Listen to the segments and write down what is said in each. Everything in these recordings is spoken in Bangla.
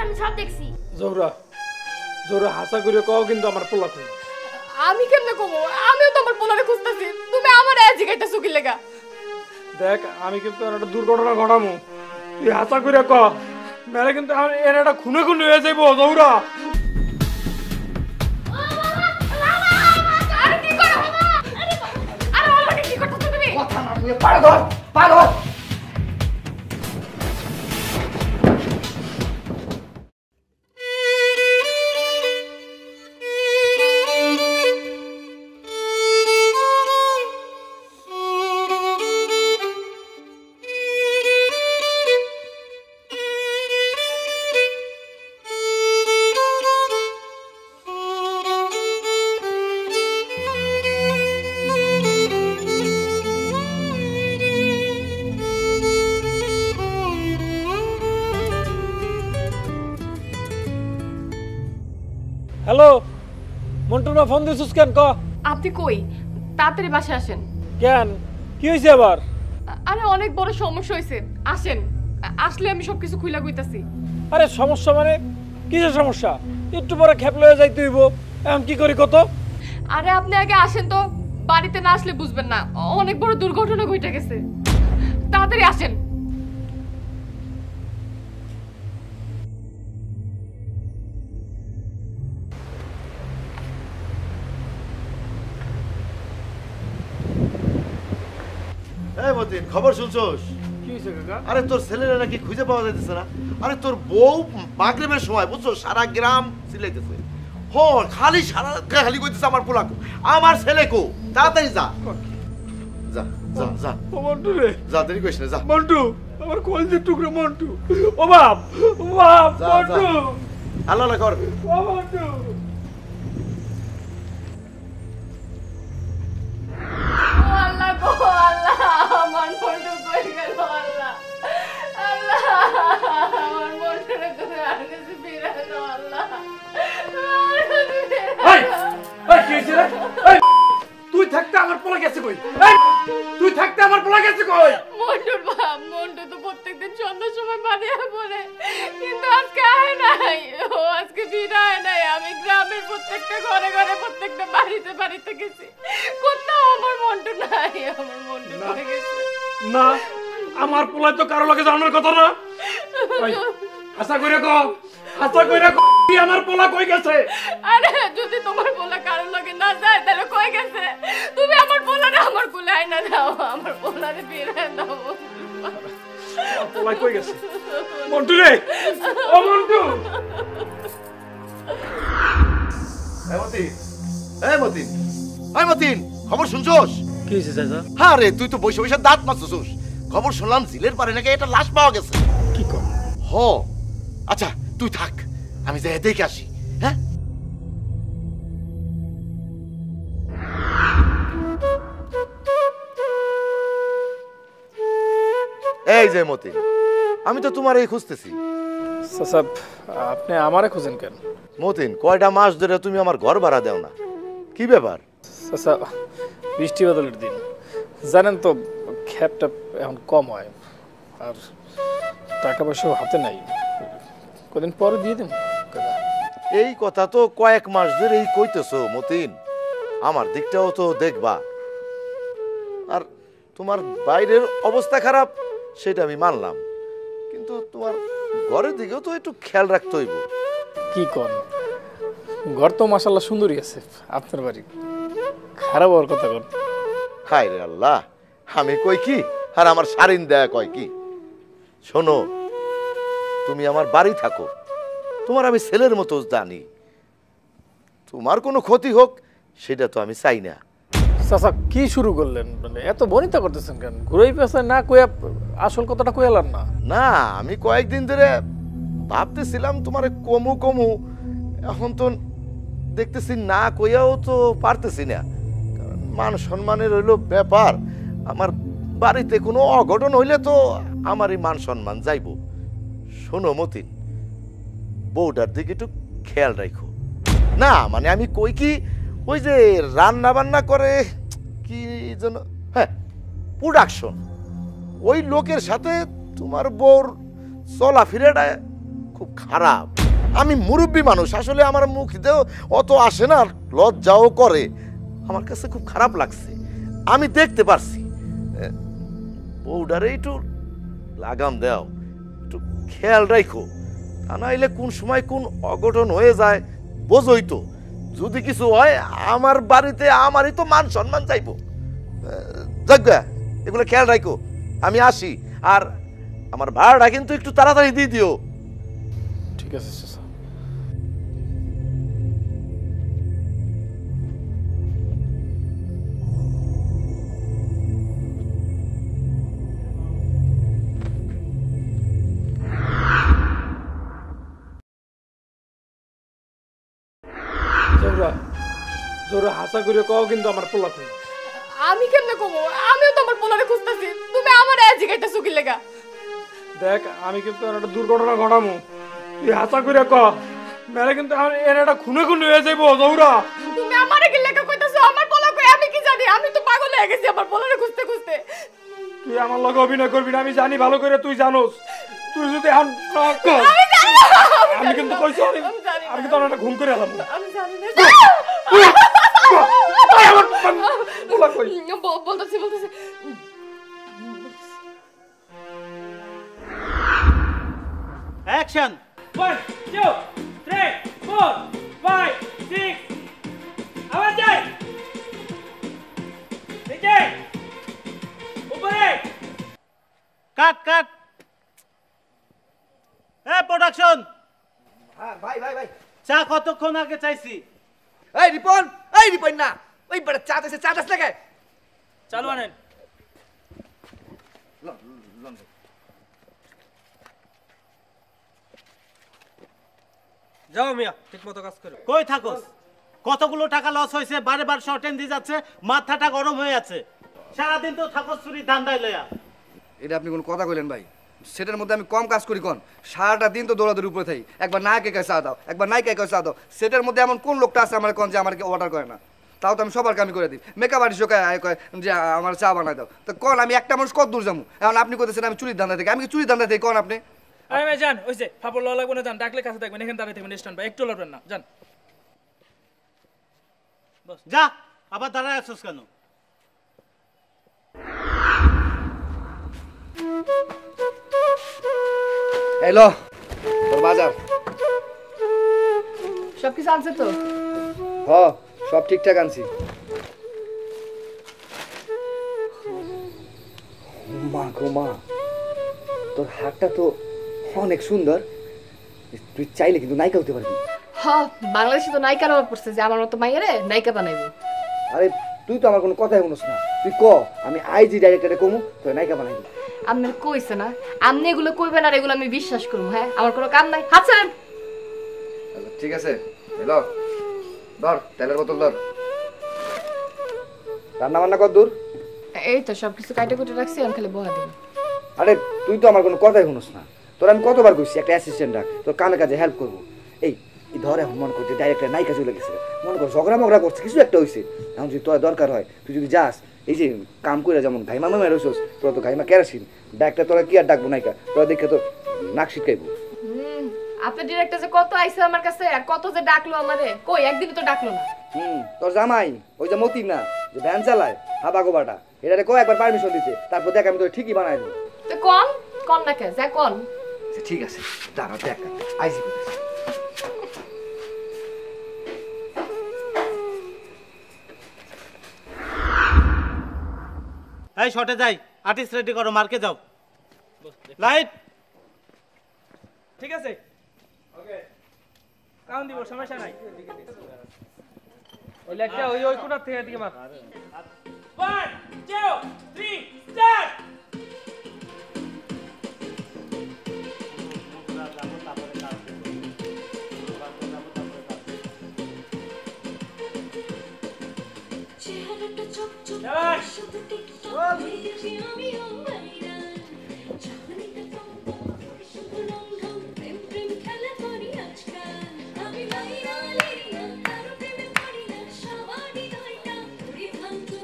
আমি সব দেখছি। জোহরা জোহরা হাসা করে কও কিন্তু আমার পোলা কই। আমি কেমনে কব? আমিও তো আমার পোলারে খুঁজতেছি, তুমি আমার আজকে এটা সুকি লাগা। দেখ আমি কিন্তু একটা দুর্ঘটনা ঘটামু, তুই হাসা করে ক, নাহলে কিন্তু এর একটা খুনে খুনে হয়ে যাইব। জোহরা আরে কি করো? আরে আমাকে কি করতেছ তুমি? কথা না তুই পাগল পাগল। হ্যালো মন্টু না, ফোন দিছিস কেন? ক আপনি কই? তাড়াতাড়ি বাসায় আসেন। কেন, কি হয়েছে আবার? আরে অনেক বড় সমস্যা হয়েছে, আসেন। আসলে আমি সবকিছু খুইলা কইতাছি। আরে সমস্যা মানে কিসের সমস্যা? একটু পরে খেপ লয়ে যাইতে হইব, এখন কি করি কত? আরে আপনি আগে আসেন তো, বাড়িতে না আসলে বুঝবেন না, অনেক বড় দুর্ঘটনা ঘটে গেছে। তাড়াতাড়ি আসেন। এই মতিন, খবর শুনছস? কি হয়েছে কাকা? আরে তোর ছেলেরা নাকি খুঁজে পাওয়া যাইতেছে না। আরে তোর বউ মাগরিবের সময় বুঝছো সারা গ্রাম চিল্লাইতেছে। হো খালি সারা খালি কইতেছে আমার পোলাকো, আমার ছেলে কো, তাড়াতাড়ি যা যা যা যা। ও মন্টু রে, যা, দেরি করিস না, যা। মন্টু আমার কলজের টুকরো মন্টু। ও বাপ, ও বাপ, যা, মন্টু, আল্লাহ না কর। ও মন্টু। ও আল্লাহ গো আল্লাহ, আমার মন্টু কই গেল? আল্লাহ আল্লাহ, আমার মন্টুরে তুমি আর কিছু ফিরে দাও আল্লাহ। এই এই কি হইছে রে? এই তুই থাকতে আমার পোলা গেছে কই? এই তুই থাকতে আমার পোলা গেছে কই? মন্টুর বাপ, মন্টু তো প্রত্যেকদিন সন্ধ্যার সময় বাড়িয়ে পড়ে, কিন্তু আজকে আয় নাই। ও আজকে বিদায় নাই। আমি গ্রামের প্রত্যেকটা ঘরে ঘরে প্রত্যেকটা বাড়িতে বাড়িতে গেছি, কোথাও আমার মন্টু নাই। আমার মন্টু কই গেছে? না, আমার পোলা তো কারো লাগে জানার কথা না। ওই আশা কইরা কও, আশা কইরা কও তুই আমার পোলা কই গেছে? আরে যদি তোমার পোলা কারো লাগে না যায় তাহলে কই গেছে? তুমি আমার পোলারে আমার কোলে আইনা দাও, আমার পোলারে ফিরে দাও। পোলা কই গেছে? মন্টু রে, ও মন্টু। এই মতিন, এই মতিন, এই মতিন, খবর শুনছস? কি হইছে চাচা? হ্যাঁ রে, তুই তো বসে বসে দাঁত মাজতেছিস। খবর শুনলাম জিলের পারে নাকি একটা লাশ পাওয়া গেছে। কি কর? হ, আচ্ছা তুই থাক, আমি যাই দেখে আসি। হ্যাঁ এই যে মতিন, আমি তো তোমার এই খুঁজতেছি। চাচা আপনি আমারে খুঁজেন কেন? মতিন, কয়টা মাস ধরে তুমি আমার ঘর ভাড়া দেও না, কি ব্যাপার? চাচা বৃষ্টি বাদলের দিন, জানেন তো খ্যাপটা এখন কম হয়, আর টাকা পয়সাও হাতে নাই, কদিন পরে দিয়ে দেন। এই কথা তো কয়েক মাস ধরে এই কইতেছো মতিন, আমার দিকটাও তো দেখবা। আর তোমার বাইরের অবস্থা খারাপ সেটা আমি মানলাম, কিন্তু তোমার ঘরের দিকেও তো একটু খেয়াল রাখতে হইব। কি কন, ঘর তো মাশাআল্লাহ সুন্দরই আছে, আপনার বাড়ি খারাপ হওয়ার কথা কন? হায় রে আল্লাহ, আমি কই কি আর আমার সারিন দেয়া কয় কি? শোনো, তুমি আমার বাড়ি থাকো, তোমার আমি ছেলের মতো জানি, তোমার কোনো ক্ষতি হোক সেটা তো আমি চাই না। চাচা কি শুরু করলেন, মানে এত বনিতা করতেছেন কেন? ঘুরেই পেছে না কইয়া আসল কথাটা কইলাম না? না, আমি কয়েকদিন ধরে ভাবতেছিলাম তোমার কমু কমু, এখন তো দেখতেছি না কইয়াও তো পারতেছি না, কারণ মান সম্মানের হইলো ব্যাপার। আমার বাড়িতে কোনো অঘটন হইলে তো আমারই মান সম্মান যাইব। শোনো মতিন, বউটার দিকে একটু খেয়াল রাখো। না মানে আমি কই কি, ওই যে রান্না বান্না করে কি যেন, হ্যাঁ প্রোডাকশন, ওই লোকের সাথে তোমার বউর চলাফেরাটা খুব খারাপ। আমি মুরব্বী মানুষ, আসলে আমার মুখ দিয়েও অত আসে না, লজ্জাও করে। আমার কাছে খুব খারাপ লাগছে, আমি দেখতে পারছি। বউডারে একটু লাগাম দাও, একটু খেয়াল রাখো, তা নাইলে কোন সময় কোন অঘটন হয়ে যায় বোঝই তো। যদি কিছু হয় আমার বাড়িতে আমারই তো মান সম্মান চাইবো। যাজ্ঞা এগুলো খেয়াল রাখো, আমি আসি। আর আমার ভাড়াটা কিন্তু একটু তাড়াতাড়ি দিয়ে দিও। ঠিক আছে চাচা। জোরা জোরা হাসা করে কও কিন্তু আমার পোলা কই। আমি কেমনে কমো? আমিও তো আমার পোলারে খুঁজতেছি, তুমি আমার আজ গাইতেছো কি লেগা? দেখ আমি কিন্তু একটা দুর্ঘটনা ঘটামু, তুই হাসা করে ক, মেরে কিন্তু এর একটা খুনে খুনে হয়ে যাইবো। জোরা তুমি আমারে কি লেগা কইতাছো? আমার পোলা কই আমি কি জানি? আমি তো পাগল হয়ে গেছি আমার পোলারে খুঁজতে খুঁজতে। তুই আমার লগে অভিনয় করবি না, আমি জানি ভালো করে, তুই জানোস। তুই যদি এখন না কর, আমি জানি না। আমি কিন্তু কইছি আমি কিন্তু একটা ঘুম করে এলাম। আমি জানি না। বলতেছি বলতেছি অ্যাকশন 1 2 3 4 5 6 আবার যাই নিচে উপরে কাট কাট প্রোডাকশন। হ্যাঁ ভাই ভাই ভাই চা কতক্ষণ আগে চাইছি? এই রিপন না, ওই বড় চা দাস লাগে। চালু আনেন। যাও মিয়া, ঠিক মতো কাজ করো। কই থাকোস? কতগুলো টাকা লস হয়েছে, বারে বার শর্টেন দিয়ে যাচ্ছে, মাথাটা গরম হয়ে আছে। সারাদিন তো থাকোস চুরি ধান্দায় লয়া। এটা আপনি কোন কথা কইলেন ভাই? সেটার মধ্যে আমি কম কাজ করি কোন? সারাটা দিন তো দৌড়াদৌড়ি উপরে থাকি, একবার নায়কের কাছে চা দাও, একবার নায়িকার কাছে চা দাও। সেটার মধ্যে এমন কোন লোকটা আছে আমার কোন যে আমাকে অর্ডার করে না? তাও তো আমি সবার কামই করে দিই। মেকআপ আর্টিস্ট কয় যে আমার চা বানাই দাও, তো কোন আমি একটা মানুষ কত দূর যাবো? এখন আপনি কইতেছেন আমি চুরির ধান্দা থেকে, আমি কি চুরির ধান্দা থেকে কোন আপনি? আরে ভাই যান, ওইছে ফাপড় লওয়া লাগবে না, যান ডাকলে কাছে থাকবেন, এখানে দাঁড়িয়ে থাকবেন স্ট্যান্ড বাই, একটু লড়বেন না, যান। যা, আবার দাঁড়ায় আছিস কেন? হ্যালো তোর বাজার সবকিছু আনছে তো? হ সব ঠিকঠাক আনছি। মা গো মা, তোর হাতটা তো অনেক সুন্দর, তুই চাইলে কিন্তু নায়িকা হতে পারবি। হ্যাঁ, বাংলাদেশে তো নায়িকার অভাব পড়ছে যে আমার মতো মাইয়ারে নায়িকা বানাইবো। আরে তুই তো আমার কোনো কথাই শুনোস না, তুই ক আমি আইজি ডাইরেক্টরে কমু তোর নায়িকা বানাইবি। আপনার কইছে না আপনি এগুলো কইবেন আর এগুলো আমি বিশ্বাস করবো? হ্যাঁ, আমার কোনো কাম নাই। হাত ছাড়েন। আচ্ছা ঠিক আছে, হ্যালো ধর তেলের বোতল ধর। রান্না বান্না কত দূর? এই তো সবকিছু কাইটে কুটে রাখছি, আমি খালি বহা দিন। আরে তুই তো আমার কোনো কথাই শুনোস না, তোর আমি কতবার কইছি একটা অ্যাসিস্ট্যান্ট রাখ, তোর কামে কাজে হেল্প করবো। এই ধর এখন মনে করছে ডাইরেক্টর নায়িকা চলে গেছে, মনে কর ঝগড়া মগড়া করছে, কিছু একটা হয়েছে, এখন যদি তোর দরকার হয় তুই যদি যাস, এই যে কাম করে যেমন ঘাইমা মামা রয়েছিস, তোরা তো ঘাইমা কেরাসিন, ডাক্তার তোরা কি আর ডাকবো নায়িকা, তোরা দেখে তো নাক শিটকাইবো। আপনার ডিরেক্টর যে কত আইছে আমার কাছে আর কত যে ডাকলো আমারে, কই একদিন তো ডাকলো না। তোর জামাই ওই যে মতিন না যে ভ্যান চালায় হাবা গোবাটা, এটারে কো একবার পারমিশন দিতে, তারপর দেখ আমি তোর ঠিকই বানাই দেবো। তো কোন কোন না কে যা কোন। ঠিক আছে দাঁড়া দেখ আইজি। এই শটে যাই, আর্টিস্ট রেডি করো, মার্কে যাও। লাইট ঠিক আছে, ওকে কাউন্ট দিব, সমস্যা নাই। ওই লাইটটা ওই ওই কোণা থেকে দিকে মার। 1 2 3 স্টার্ট। চেহারাটা চকচক শুধু টিকটক দেখি আমি অনলাইন চাহনিটা কম শুধু রংঢং প্রেম প্রেম খেলা করি আজকাল আমি ভাইরালি না কারো প্রেমে পড়ি না সবারই নয়টা করি ভাঙতু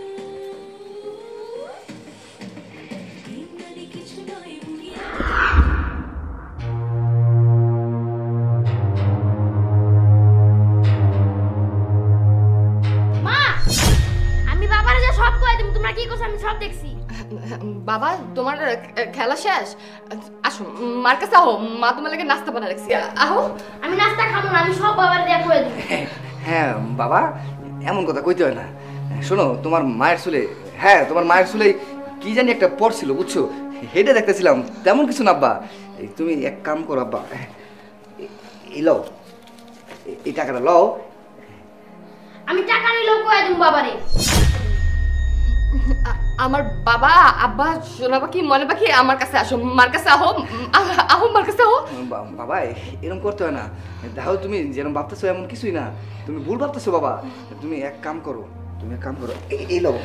নারী কিছু নয় বুড়িয়া কি করছে আমি সব দেখছি। বাবা তোমার খেলা শেষ, আসো মার কাছে আহো, মা তোমার লাগে নাস্তা বানা রাখছি, আহো। আমি নাস্তা খাবো না, আমি সব বাবার দেয়া করে দিই। হ্যাঁ বাবা, এমন কথা কইতে হয় না। শোনো, তোমার মায়ের চুলে, হ্যাঁ তোমার মায়ের চুলে কি জানি একটা পড়ছিল বুঝছো, হেডে দেখতেছিলাম, তেমন কিছু না আব্বা। তুমি এক কাম করো আব্বা, এই লও, এই টাকাটা লও। আমি টাকা নিলেও কয়ে দিন বাবারে। আমার বাবা আব্বা সোনা পাখি মনে পাখি আমার কাছে আসো, মার কাছে আহো, আহো মার কাছে আহো। বাবা এরকম করতে হয় না, দেখো তুমি যেরকম ভাবতেছো এমন কিছুই না, তুমি ভুল ভাবতেছো বাবা। তুমি এক কাম করো, এই লও।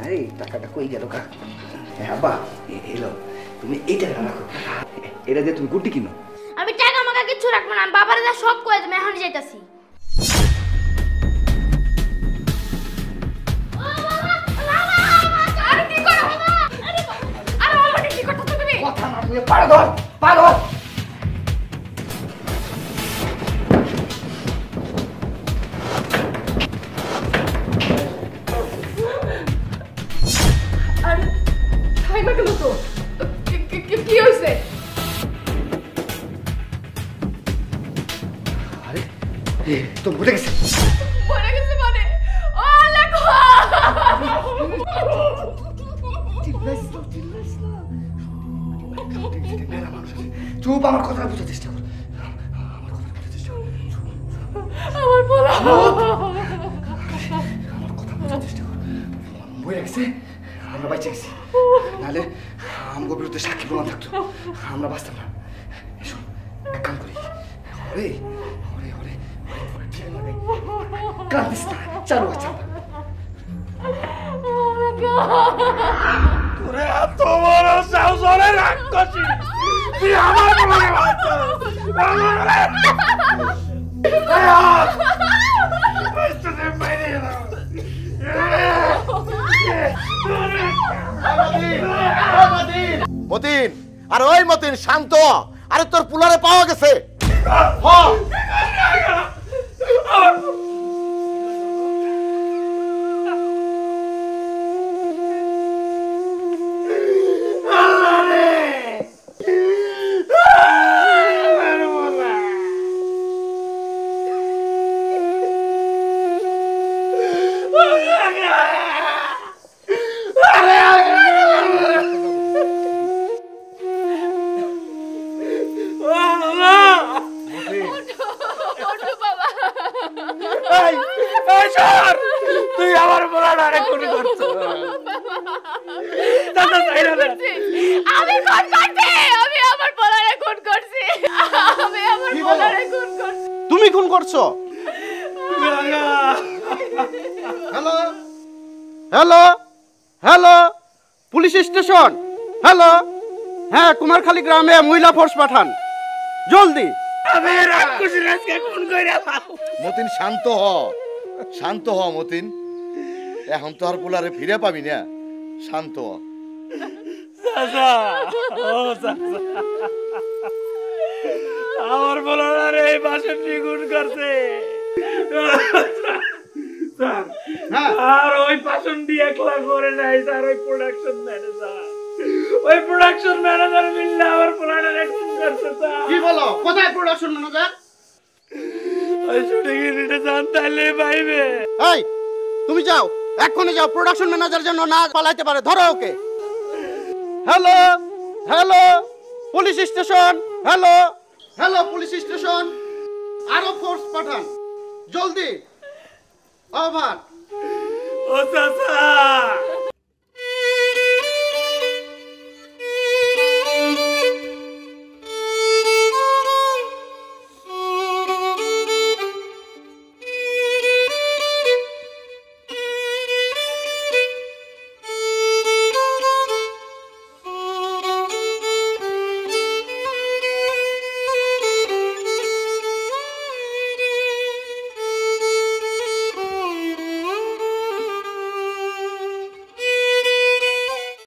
আরে টাকাটা কই গেল কা? আব্বা এই লও, তুমি এই টাকাটা রাখো, এটা দিয়ে তুমি গুটি কিনো। আমি টাকা মাকা কিছু রাখবো না, আমি বাবারে যা সব কয়ে দিই, এখনই যাইতাছি। কি হয়েছে? আরে তো ভুলে গেছে, মরে গেছে মানে? ও লেখো চুপ, আমার কথা বুঝার চেষ্টা কর, আমার বলা আমার কথা বুঝার চেষ্টা কর। বই রাখছে, আমরা বাইচে গেছি, নাহলে আমার বিরুদ্ধে সাক্ষী প্রমাণ থাকতো, আমরা বাঁচতাম না। এসো এক কাম করি, ওরে ওরে ওরে ওরে ঠিক লাগাই, কাঁদিস না, চালু আছে। তোরে এত বড় সাহস ওরে রাক্ষসী, তুই আমার বলে মতিন, আর ওই মতিন শান্ত, আরে তোর পুলারে পাওয়া গেছে। তুই আমার বলাটা খুন করছো। আমি খুন করছি, আমি আমার বলারে খুন করছি, আমি আমার বলারে খুন করছি। তুমি খুন করছো? Hello hello hello, police station, hello. হ্যাঁ, কুমারখালী গ্রামে মহিলা ফোর্স পাঠান জলদি। মতিন শান্ত হ, শান্ত হ মতিন, এখন তো আর পোলারে ফিরে পাবি না, শান্ত হ। আমার বলার এই বাসনটি গুণ করছে, আর ওই বাসনটি একলা করে নাই স্যার, ওই প্রোডাকশন ম্যানেজার মিললে আমার পোলাটা গুণ করছে স্যার। কি বলো, কোথায় প্রোডাকশন ম্যানেজার? ওই শুটিং ইউনিটে যান, তাইলে পাইবে। এই তুমি যাও, এক্ষুনি যাও, প্রোডাকশন ম্যানেজার যেন না পালাইতে পারে, ধরো ওকে। Hello hello, police station, hello hello, police station, আরো ফোর্স পাঠান জলদি। ওভার। ও চাচা,